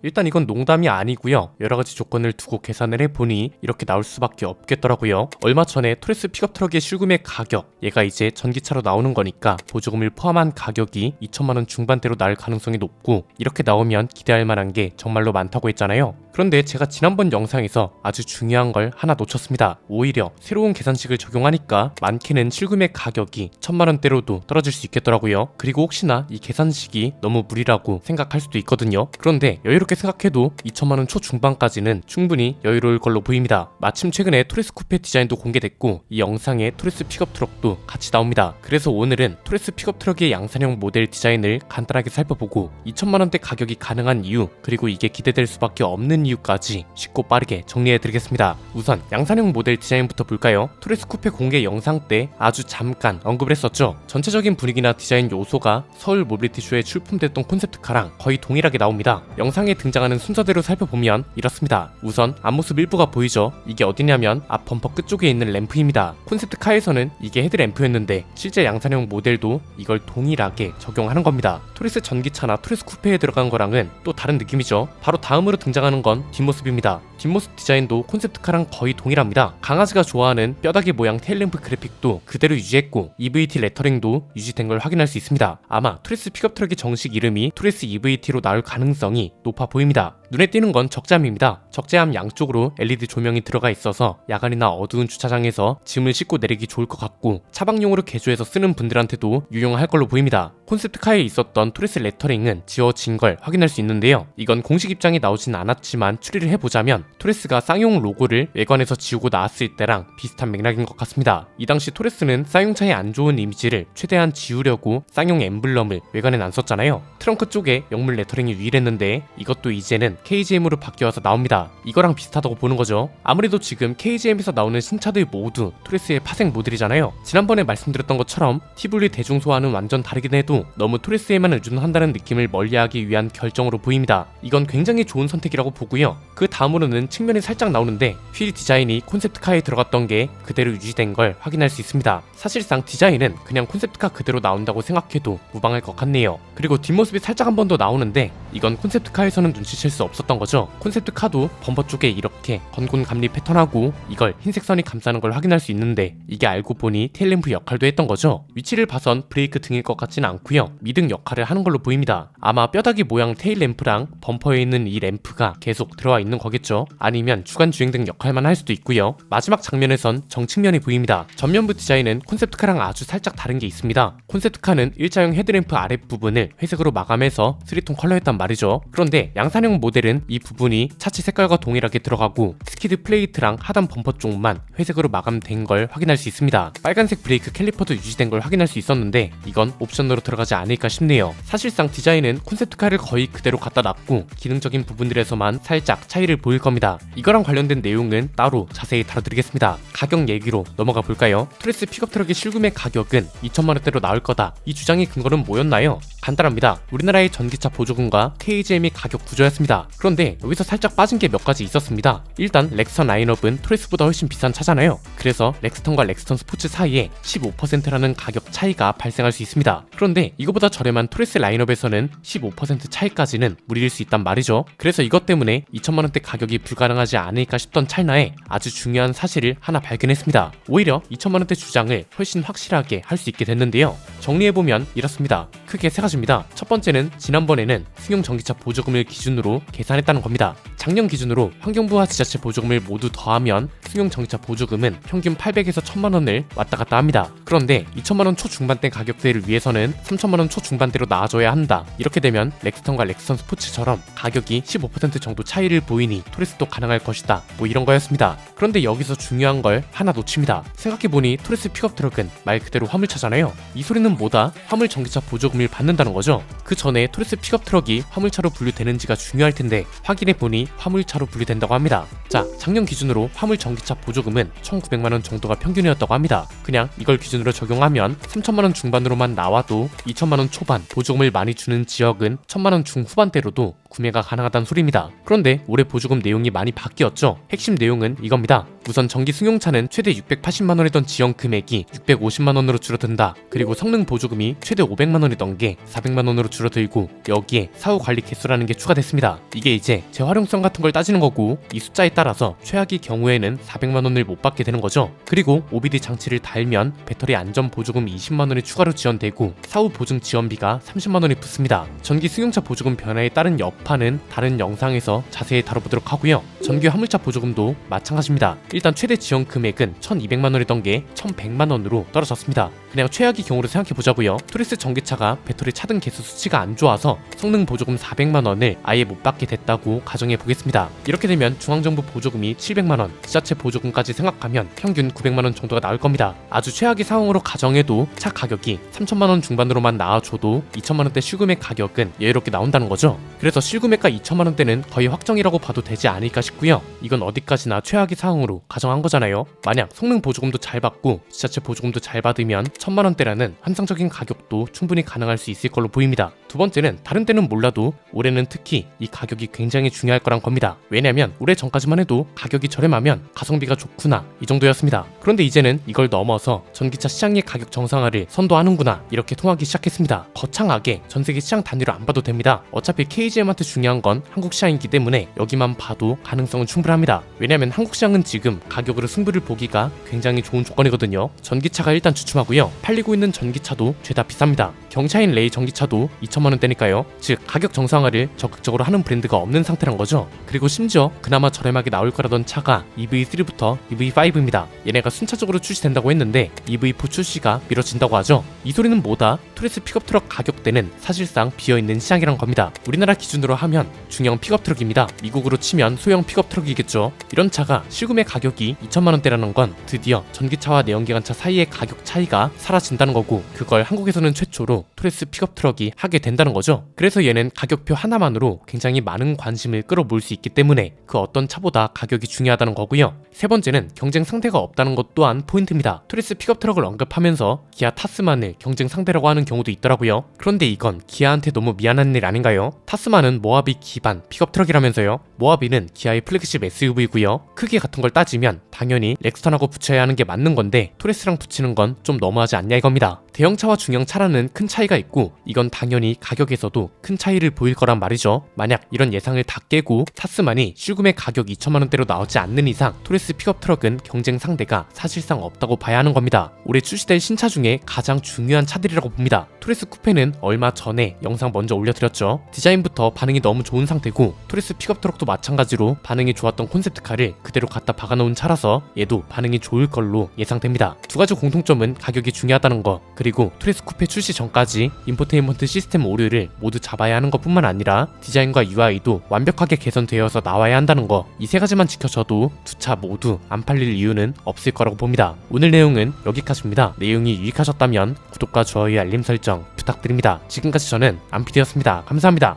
일단 이건 농담이 아니고요. 여러가지 조건을 두고 계산을 해보니 이렇게 나올 수밖에 없겠더라고요. 얼마 전에 토레스 픽업 트럭의 실구매 가격, 얘가 이제 전기차로 나오는 거니까 보조금을 포함한 가격이 2천만원 중반대로 나올 가능성이 높고, 이렇게 나오면 기대할 만한 게 정말로 많다고 했잖아요. 그런데 제가 지난번 영상에서 아주 중요한 걸 하나 놓쳤습니다. 오히려 새로운 계산식을 적용하니까 많게는 실구매 가격이 1천만원대로도 떨어질 수 있겠더라고요. 그리고 혹시나 이 계산식이 너무 무리라고 생각할 수도 있거든요. 그런데 여유롭게 생각해도 2천만원 초중반까지는 충분히 여유로울 걸로 보입니다. 마침 최근에 토레스 쿠페 디자인도 공개됐고, 이 영상에 토레스 픽업 트럭도 같이 나옵니다. 그래서 오늘은 토레스 픽업 트럭의 양산형 모델 디자인을 간단하게 살펴보고 2천만원대 가격이 가능한 이유, 그리고 이게 기대될 수밖에 없는 이유까지 쉽고 빠르게 정리해드리겠습니다. 우선 양산형 모델 디자인부터 볼까요? 토레스 쿠페 공개 영상 때 아주 잠깐 언급을 했었죠. 전체적인 분위기나 디자인 요소가 서울 모빌리티 쇼에 출품됐던 콘셉트카랑 거의 동일하게 나옵니다. 영상에 등장하는 순서대로 살펴보면 이렇습니다. 우선 앞모습 일부가 보이죠? 이게 어디냐면 앞 범퍼 끝쪽에 있는 램프입니다. 콘셉트카에서는 이게 헤드램프였는데 실제 양산형 모델도 이걸 동일하게 적용하는 겁니다. 토레스 전기차나 토레스 쿠페에 들어간 거랑은 또 다른 느낌이죠. 바로 다음으로 등장하는 건 뒷모습입니다. 뒷모습 디자인도 콘셉트카랑 거의 동일합니다. 강아지가 좋아하는 뼈다귀 모양 테일램프 그래픽도 그대로 유지했고, EVT 레터링도 유지된 걸 확인할 수 있습니다. 아마 토레스 픽업 트럭의 정식 이름이 토레스 EVT로 나올 가능성이 높아 보입니다. 눈에 띄는 건 적재함입니다. 적재함 양쪽으로 LED 조명이 들어가 있어서 야간이나 어두운 주차장에서 짐을 싣고 내리기 좋을 것 같고, 차박용으로 개조해서 쓰는 분들한테도 유용할 걸로 보입니다. 콘셉트카에 있었던 토레스 레터링은 지워진 걸 확인할 수 있는데요. 이건 공식 입장이 나오진 않았지만 추리를 해보자면 토레스가 쌍용 로고를 외관에서 지우고 나왔을 때랑 비슷한 맥락인 것 같습니다. 이 당시 토레스는 쌍용차의 안 좋은 이미지를 최대한 지우려고 쌍용 엠블럼을 외관에 안 썼잖아요. 트렁크 쪽에 영문 레터링이 유일했는데 이것도 이제는 KGM으로 바뀌어서 나옵니다. 이거랑 비슷하다고 보는 거죠. 아무래도 지금 KGM에서 나오는 신차들 모두 토레스의 파생 모델이잖아요. 지난번에 말씀드렸던 것처럼 TV 대중소와는 완전 다르긴 해도 너무 토레스에만 의존한다는 느낌을 멀리하기 위한 결정으로 보입니다. 이건 굉장히 좋은 선택이라고 보고요. 그 다음으로는 측면이 살짝 나오는데 휠 디자인이 콘셉트카에 들어갔던 게 그대로 유지된 걸 확인할 수 있습니다. 사실상 디자인은 그냥 콘셉트카 그대로 나온다고 생각해도 무방할 것 같네요. 그리고 뒷모습이 살짝 한 번 더 나오는데 이건 콘셉트카에서는 눈치챌 수 없었던 거죠. 콘셉트카도 범퍼 쪽에 이렇게 건곤 감리 패턴하고 이걸 흰색 선이 감싸는 걸 확인할 수 있는데, 이게 알고 보니 테일램프 역할도 했던 거죠. 위치를 봐선 브레이크 등일 것 같진 않고요. 미등 역할을 하는 걸로 보입니다. 아마 뼈다귀 모양 테일램프랑 범퍼에 있는 이 램프가 계속 들어와 있는 거겠죠. 아니면 주간 주행등 역할만 할 수도 있고요. 마지막 장면에선 정측면이 보입니다. 전면부 디자인은 콘셉트카랑 아주 살짝 다른 게 있습니다. 콘셉트카는 일자형 헤드램프 아랫부분을 회색으로 마감해서 3톤 컬러했단 말이죠. 그런데 양산형 모델은 이 부분이 차체 색깔과 동일하게 들어가고 스키드 플레이트랑 하단 범퍼 쪽만 회색으로 마감된 걸 확인할 수 있습니다. 빨간색 브레이크 캘리퍼도 유지된 걸 확인할 수 있었는데 이건 옵션으로 들어가지 않을까 싶네요. 사실상 디자인은 콘셉트카를 거의 그대로 갖다 놨고 기능적인 부분들에서만 살짝 차이를 보일 겁니다. 이거랑 관련된 내용은 따로 자세히 다뤄드리겠습니다. 가격 얘기로 넘어가 볼까요? 토레스 픽업 트럭의 실구매 가격은 2천만원대로 나올 거다. 이 주장의 근거는 뭐였나요? 간단합니다. 우리나라의 전기차 보조금과 KGM의 가격 구조였습니다. 그런데 여기서 살짝 빠진 게 몇 가지 있었습니다. 일단 렉스턴 라인업은 토레스보다 훨씬 비싼 차잖아요. 그래서 렉스턴과 렉스턴 스포츠 사이에 15%라는 가격 차이가 발생할 수 있습니다. 그런데 이거보다 저렴한 토레스 라인업에서는 15% 차이까지는 무리일 수 있단 말이죠. 그래서 이것 때문에 2천만원대 가격이 불가능하지 않을까 싶던 찰나에 아주 중요한 사실을 하나 발견했습니다. 오히려 2천만원대 주장을 훨씬 확실하게 할 수 있게 됐는데요. 정리해보면 이렇습니다. 크게 세 가지입니다. 첫 번째는 지난번에는 승용 전기차 보조금을 기준으로 계산했다는 겁니다. 작년 기준으로 환경부와 지자체 보조금을 모두 더하면 승용 전기차 보조금은 평균 800에서 1000만원을 왔다 갔다 합니다. 그런데 2천만원 초중반대 가격대를 위해서는 3천만원 초중반대로 나아져야 한다. 이렇게 되면 렉스턴과 렉스턴 스포츠처럼 가격이 15% 정도 차이를 보이니 토레스도 가능할 것이다. 뭐 이런 거였습니다. 그런데 여기서 중요한 걸 하나 놓칩니다. 생각해보니 토레스 픽업 트럭은 말 그대로 화물차잖아요. 이 소리는 뭐다? 화물 전기차 보조금을 받는다는 거죠. 그 전에 토레스 픽업 트럭이 화물차로 분류되는지가 중요할 텐데 확인해보니 화물차로 분류된다고 합니다. 자, 작년 기준으로 화물 전기차 보조금은 1,900만원 정도가 평균이었다고 합니다. 그냥 이걸 기준으로 적용하면 3천만원 중반으로만 나와도 2천만원 초반 보조금을 많이 주는 지역은 1,000만원 중후반대로도 구매가 가능하다는 소리입니다. 그런데 올해 보조금 내용이 많이 바뀌었죠. 핵심 내용은 이겁니다. 우선 전기 승용차는 최대 680만원이던 지원 금액이 650만원으로 줄어든다. 그리고 성능 보조금이 최대 500만원이던 게 400만원으로 줄어들고 여기에 사후 관리 개수라는 게 추가됐습니다. 이게 이제 재활용성 같은 걸 따지는 거고 이 숫자에 따라서 최악의 경우에는 400만원을 못 받게 되는 거죠. 그리고 OBD 장치를 달면 배터리 안전 보조금 20만원이 추가로 지원되고 사후 보증 지원비가 30만원이 붙습니다. 전기 승용차 보조금 변화에 따른 여파는 다른 영상에서 자세히 다뤄보도록 하고요. 전기 화물차 보조금도 마찬가지입니다. 일단 최대 지원 금액은 1200만원이던 게 1100만원으로 떨어졌습니다. 그냥 최악의 경우로 생각해보자고요. 토레스 전기차가 배터리 차등 개수 수치가 안 좋아서 성능 보조금 400만원을 아예 못 받게 됐다고 가정해보겠습니다. 이렇게 되면 중앙정부 보조금이 700만원, 지자체 보조금까지 생각하면 평균 900만원 정도가 나올 겁니다. 아주 최악의 상황으로 가정해도 차 가격이 3천만원 중반으로만 나와줘도 2천만원대 실구매 가격은 여유롭게 나온다는 거죠. 그래서 실구매가 2천만원대는 거의 확정이라고 봐도 되지 않을까 싶고요. 이건 어디까지나 최악의 상황으로 가정한 거잖아요. 만약 성능 보조금도 잘 받고 지자체 보조금도 잘 받으면 1000만원대라는 환상적인 가격도 충분히 가능할 수 있을 걸로 보입니다. 두 번째는 다른 때는 몰라도 올해는 특히 이 가격이 굉장히 중요할 거란 겁니다. 왜냐면 올해 전까지만 해도 가격이 저렴하면 가성비가 좋구나 이 정도였습니다. 그런데 이제는 이걸 넘어서 전기차 시장의 가격 정상화를 선도하는구나 이렇게 통하기 시작했습니다. 거창하게 전세계 시장 단위로 안 봐도 됩니다. 어차피 KGM한테 중요한 건 한국 시장이기 때문에 여기만 봐도 가능성은 충분합니다. 왜냐면 한국 시장은 지금 가격으로 승부를 보기가 굉장히 좋은 조건이거든요. 전기차가 일단 주춤하고요. 팔리고 있는 전기차도 죄다 비쌉니다. 경차인 레이 전기차도 2천만원대니까요. 즉 가격 정상화를 적극적으로 하는 브랜드가 없는 상태란 거죠. 그리고 심지어 그나마 저렴하게 나올 거라던 차가 EV3부터 EV5입니다. 얘네가 순차적으로 출시된다고 했는데 EV4 출시가 미뤄진다고 하죠. 이 소리는 뭐다? 토레스 픽업 트럭 가격대는 사실상 비어있는 시장이란 겁니다. 우리나라 기준으로 하면 중형 픽업 트럭입니다. 미국으로 치면 소형 픽업 트럭이겠죠. 이런 차가 실구매 가격이 2천만원대라는 건 드디어 전기차와 내연기관차 사이의 가격 차이가 사라진다는 거고 그걸 한국에서는 최초로 토레스 픽업 트럭이 하게 된다는 거죠. 그래서 얘는 가격표 하나만으로 굉장히 많은 관심을 끌어모을 수 있기 때문에 그 어떤 차보다 가격이 중요하다는 거고요. 세 번째는 경쟁 상대가 없다는 것 또한 포인트입니다. 토레스 픽업 트럭을 언급하면서 기아 타스만을 경쟁 상대라고 하는 경우도 있더라고요. 그런데 이건 기아한테 너무 미안한 일 아닌가요? 타스만은 모하비 기반 픽업 트럭이라면서요. 모하비는 기아의 플래그십 SUV고요. 크기 같은 걸 따지면 당연히 렉스턴하고 붙여야 하는 게 맞는 건데 토레스랑 붙이는 건 좀 너무하지 않냐 이겁니다. 대형차와 중형차라는 큰 차이가 있고 이건 당연히 가격에서도 큰 차이를 보일 거란 말이죠. 만약 이런 예상을 다 깨고 타스만이 실구매 가격 2천만원대로 나오지 않는 이상 토레스 픽업 트럭은 경쟁 상대가 사실상 없다고 봐야 하는 겁니다. 올해 출시될 신차 중에 가장 중요한 차들이라고 봅니다. 토레스 쿠페는 얼마 전에 영상 먼저 올려드렸죠. 디자인부터 반응이 너무 좋은 상태고 토레스 픽업 트럭도 마찬가지로 반응이 좋았던 콘셉트카를 그대로 갖다 박아놓은 차라서 얘도 반응이 좋을 걸로 예상됩니다. 두 가지 공통점은 가격이 중요하다는 거 그리고 토레스 쿠페 출시 전까지 인포테인먼트 시스템 오류를 모두 잡아야 하는 것 뿐만 아니라 디자인과 UI도 완벽하게 개선되어서 나와야 한다는 거 이 세 가지만 지켜져도 두 차 모두 안 팔릴 이유는 없을 거라고 봅니다. 오늘 내용은 여기까지입니다. 내용이 유익하셨다면 구독과 좋아요 알림 설정 부탁드립니다. 지금까지 저는 안피디였습니다. 감사합니다.